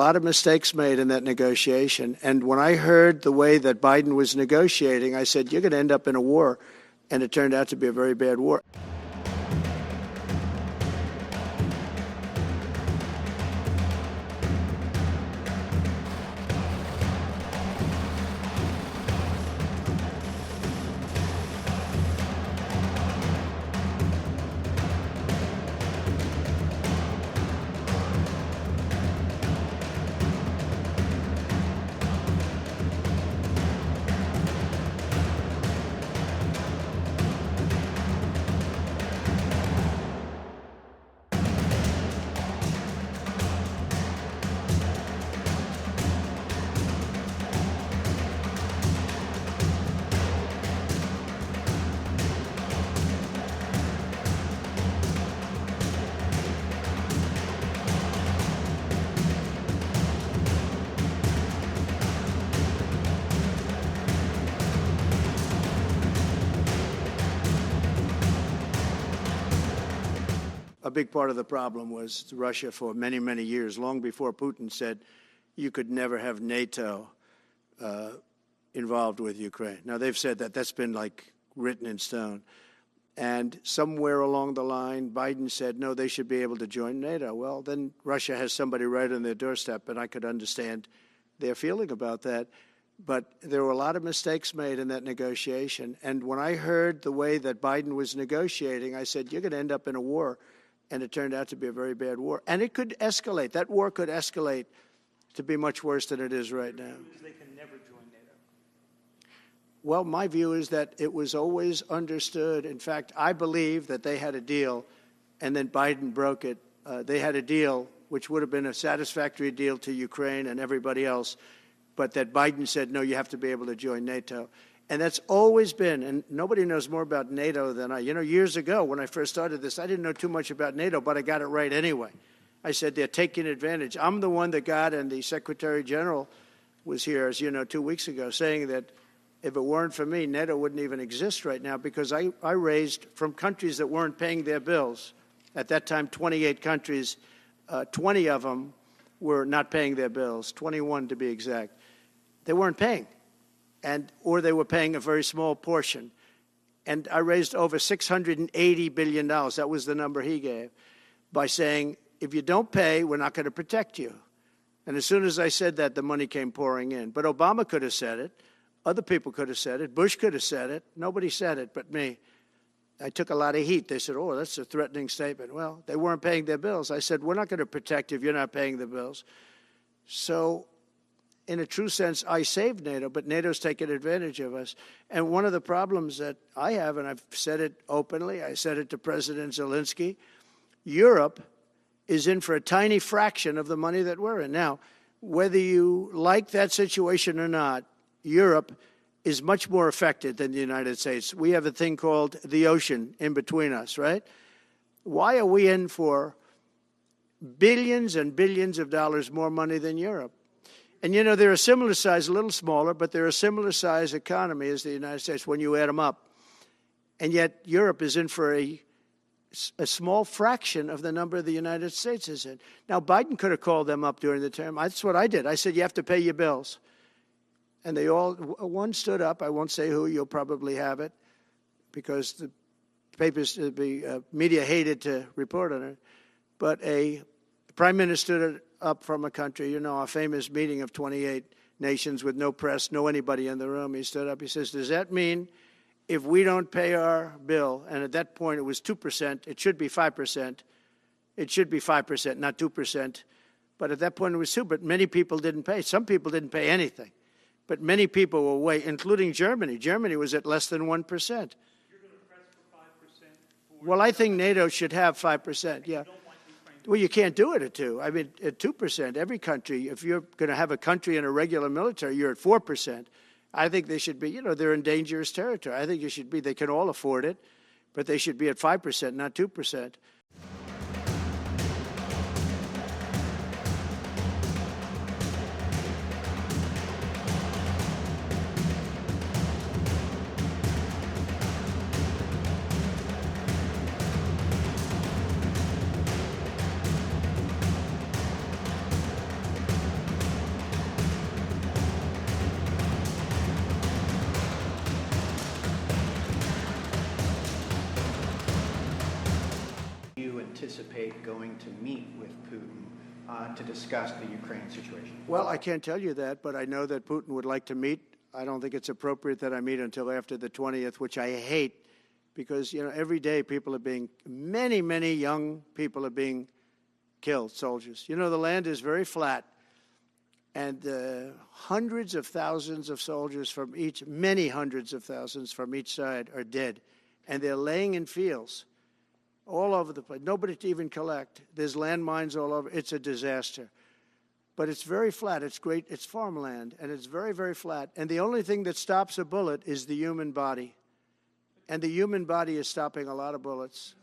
lot of mistakes made in that negotiation. And when I heard the way that Biden was negotiating, I said, you're going to end up in a war. And it turned out to be a very bad war. A big part of the problem was Russia for many, many years, long before Putin said you could never have NATO involved with Ukraine. Now, they've said that. That's been, like, written in stone. And somewhere along the line, Biden said, no, they should be able to join NATO. Well, then Russia has somebody right on their doorstep, and I could understand their feeling about that. But there were a lot of mistakes made in that negotiation. And when I heard the way that Biden was negotiating, I said, you're going to end up in a war. And it turned out to be a very bad war. And it could escalate. That war could escalate to be much worse than it is right now. They can never join NATO. Well, my view is that it was always understood. In fact, I believe that they had a deal, and then Biden broke it. They had a deal which would have been a satisfactory deal to Ukraine and everybody else, but that Biden said, no, you have to be able to join NATO. And that's always been, and nobody knows more about NATO than I. You know, years ago when I first started this, I didn't know too much about NATO, but I got it right anyway. I said they're taking advantage. I'm the one that got, and the Secretary General was here, as you know, 2 weeks ago, saying that if it weren't for me, NATO wouldn't even exist right now, because I raised from countries that weren't paying their bills. At that time, 28 countries, 20 of them were not paying their bills, 21 to be exact. They weren't paying. Or they were paying a very small portion. And I raised over $680 billion. That was the number he gave, by saying, if you don't pay, we're not going to protect you. And as soon as I said that, the money came pouring in. But Obama could have said it. Other people could have said it. Bush could have said it. Nobody said it but me. I took a lot of heat. They said, oh, that's a threatening statement. Well, they weren't paying their bills. I said, we're not going to protect you if you're not paying the bills. So in a true sense, I saved NATO, but NATO's taken advantage of us. And one of the problems that I have, and I've said it openly, I said it to President Zelensky, Europe is in for a tiny fraction of the money that we're in. Now, whether you like that situation or not, Europe is much more affected than the United States. We have a thing called the ocean in between us, right? Why are we in for billions and billions of dollars more money than Europe? And, you know, they're a similar size, a little smaller, but they're a similar size economy as the United States when you add them up. And yet Europe is in for a small fraction of the number the United States is in. Now, Biden could have called them up during the term. That's what I did. I said, you have to pay your bills. And they all, one stood up. I won't say who. You'll probably have it because the papers, the media hated to report on it. But a prime minister stood up from a country, you know, a famous meeting of 28 nations with no press, no anybody in the room. He stood up. He says, does that mean if we don't pay our bill, and at that point it was 2%, it should be 5%. It should be 5%, not 2%. But at that point it was 2%, but many people didn't pay. Some people didn't pay anything. But many people were way, including Germany. Germany was at less than 1%. You're going to press for 5%? Well, I think NATO should have 5%, yeah. Well, you can't do it at 2%. I mean, at 2%, every country, if you're going to have a country in a regular military, you're at 4%. I think they should be, you know, they're in dangerous territory. I think it should be, they can all afford it, but they should be at 5%, not 2%. anticipate going to meet with Putin to discuss the Ukraine situation? Well, I can't tell you that, but I know that Putin would like to meet. I don't think it's appropriate that I meet until after the 20th, which I hate, because, you know, every day people are being, many young people are being killed, soldiers. You know, the land is very flat, and hundreds of thousands of soldiers from each, many hundreds of thousands from each side are dead, and they're laying in fields all over the place. Nobody to even collect. There's landmines all over. It's a disaster. But it's very flat. It's great. It's farmland, and it's very flat. And the only thing that stops a bullet is the human body. And the human body is stopping a lot of bullets.